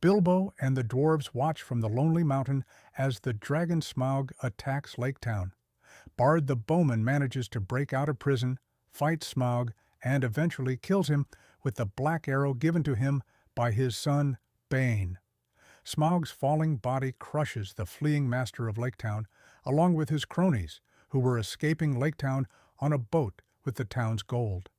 Bilbo and the dwarves watch from the lonely mountain as the dragon Smaug attacks Lake Town. Bard the bowman manages to break out of prison, fights Smaug, and eventually kills him with the black arrow given to him by his son Bane. Smaug's falling body crushes the fleeing master of Lake Town, along with his cronies, who were escaping Lake Town on a boat with the town's gold.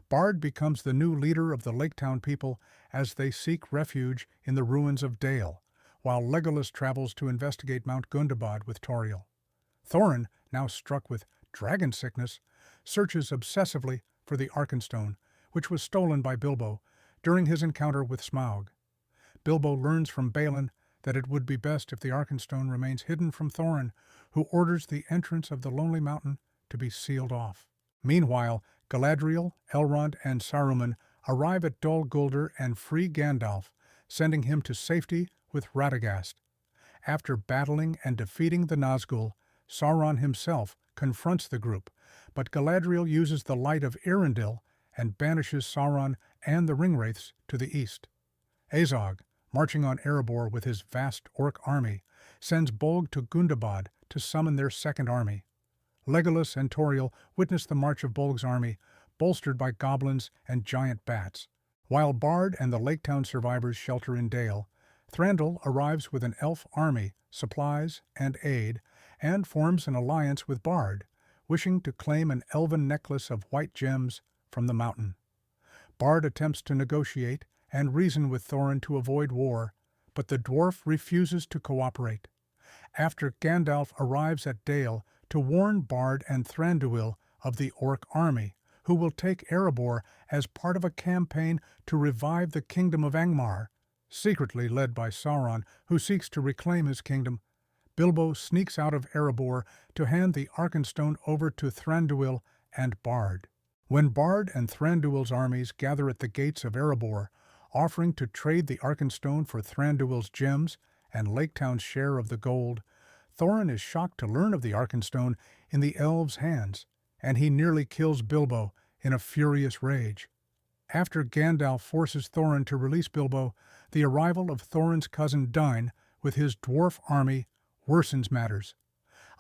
Bard becomes the new leader of the Lake Town people as they seek refuge in the ruins of Dale, while Legolas travels to investigate Mount Gundabad with Tauriel. Thorin, now struck with dragon sickness, searches obsessively for the Arkenstone, which was stolen by Bilbo during his encounter with Smaug. Bilbo learns from Balin that it would be best if the Arkenstone remains hidden from Thorin, who orders the entrance of the Lonely Mountain to be sealed off. Meanwhile, Galadriel, Elrond, and Saruman arrive at Dol Guldur and free Gandalf, sending him to safety with Radagast. After battling and defeating the Nazgul, Sauron himself confronts the group, but Galadriel uses the light of Irindil and banishes Sauron and the Ringwraiths to the east. Azog, marching on Erebor with his vast orc army, sends Bolg to Gundabad to summon their second army. Legolas and Tauriel witness the march of Bolg's army, bolstered by goblins and giant bats. While Bard and the Lake Town survivors shelter in Dale, Thranduil arrives with an elf army, supplies, and aid, and forms an alliance with Bard, wishing to claim an elven necklace of white gems from the mountain. Bard attempts to negotiate and reason with Thorin to avoid war, but the dwarf refuses to cooperate. After Gandalf arrives at Dale to warn Bard and Thranduil of the orc army, who will take Erebor as part of a campaign to revive the kingdom of Angmar, secretly led by Sauron, who seeks to reclaim his kingdom, Bilbo sneaks out of Erebor to hand the Arkenstone over to Thranduil and Bard. When Bard and Thranduil's armies gather at the gates of Erebor, offering to trade the Arkenstone for Thranduil's gems and Lake Town's share of the gold, Thorin is shocked to learn of the Arkenstone in the elves' hands, and he nearly kills Bilbo in a furious rage. After Gandalf forces Thorin to release Bilbo, the arrival of Thorin's cousin Dain with his dwarf army worsens matters.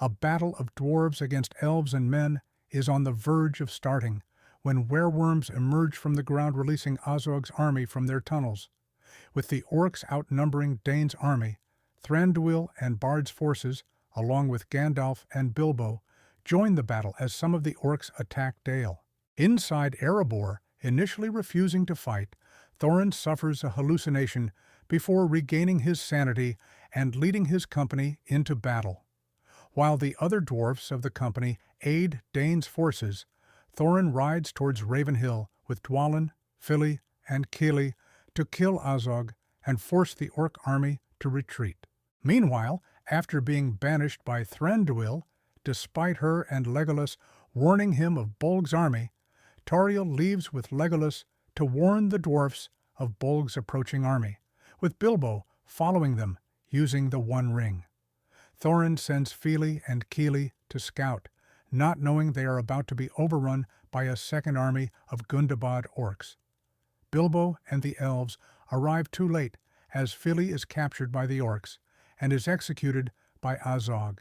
A battle of dwarves against elves and men is on the verge of starting, when wereworms emerge from the ground releasing Azog's army from their tunnels. With the orcs outnumbering Dain's army, Thranduil and Bard's forces, along with Gandalf and Bilbo, join the battle as some of the orcs attack Dale. Inside Erebor, initially refusing to fight, Thorin suffers a hallucination before regaining his sanity and leading his company into battle. While the other dwarfs of the company aid Dain's forces, Thorin rides towards Ravenhill with Dwalin, Fili, and Kili to kill Azog and force the orc army to retreat. Meanwhile, after being banished by Thranduil, despite her and Legolas warning him of Bolg's army, Tauriel leaves with Legolas to warn the dwarfs of Bolg's approaching army, with Bilbo following them using the One Ring. Thorin sends Fili and Kili to scout, not knowing they are about to be overrun by a second army of Gundabad orcs. Bilbo and the elves arrive too late as Fili is captured by the orcs and is executed by Azog.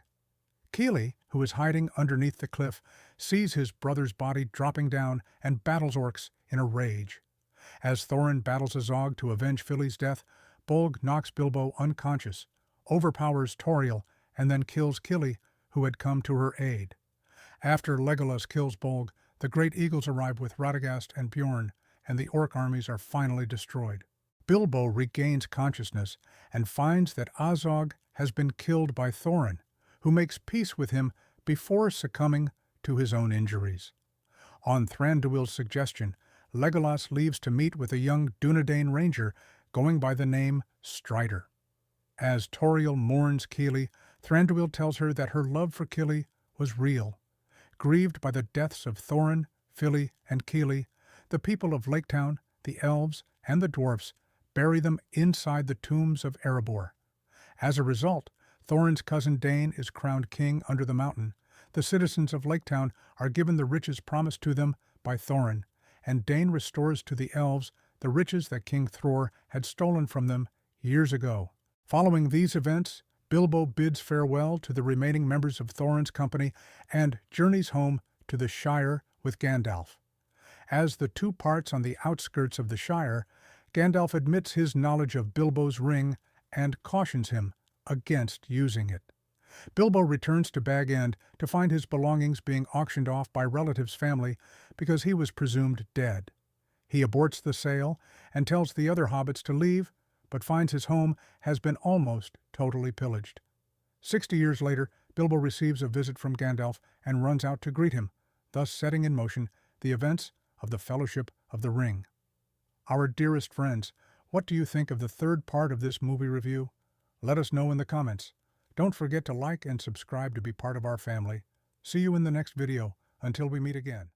Kili, who is hiding underneath the cliff, sees his brother's body dropping down and battles orcs in a rage. As Thorin battles Azog to avenge Fili's death, Bolg knocks Bilbo unconscious, overpowers Tauriel, and then kills Kili, who had come to her aid. After Legolas kills Bolg, the Great Eagles arrive with Radagast and Bjorn, and the orc armies are finally destroyed. Bilbo regains consciousness and finds that Azog has been killed by Thorin, who makes peace with him before succumbing to his own injuries. On Thranduil's suggestion, Legolas leaves to meet with a young Dunedain ranger going by the name Strider. As Tauriel mourns Kili, Thranduil tells her that her love for Kili was real. Grieved by the deaths of Thorin, Fili, and Kili, the people of Lake Town, the elves, and the dwarfs bury them inside the tombs of Erebor. As a result, Thorin's cousin Dain is crowned king under the mountain. The citizens of Lake Town are given the riches promised to them by Thorin, and Dain restores to the elves the riches that King Thror had stolen from them years ago. Following these events, Bilbo bids farewell to the remaining members of Thorin's company and journeys home to the Shire with Gandalf. As the two parts on the outskirts of the Shire, Gandalf admits his knowledge of Bilbo's ring and cautions him against using it. Bilbo returns to Bag End to find his belongings being auctioned off by relatives' family because he was presumed dead. He aborts the sale and tells the other hobbits to leave, but finds his home has been almost totally pillaged. 60 years later, Bilbo receives a visit from Gandalf and runs out to greet him, thus setting in motion the events of the Fellowship of the Ring. Our dearest friends, what do you think of the third part of this movie review? Let us know in the comments. Don't forget to like and subscribe to be part of our family. See you in the next video. Until we meet again.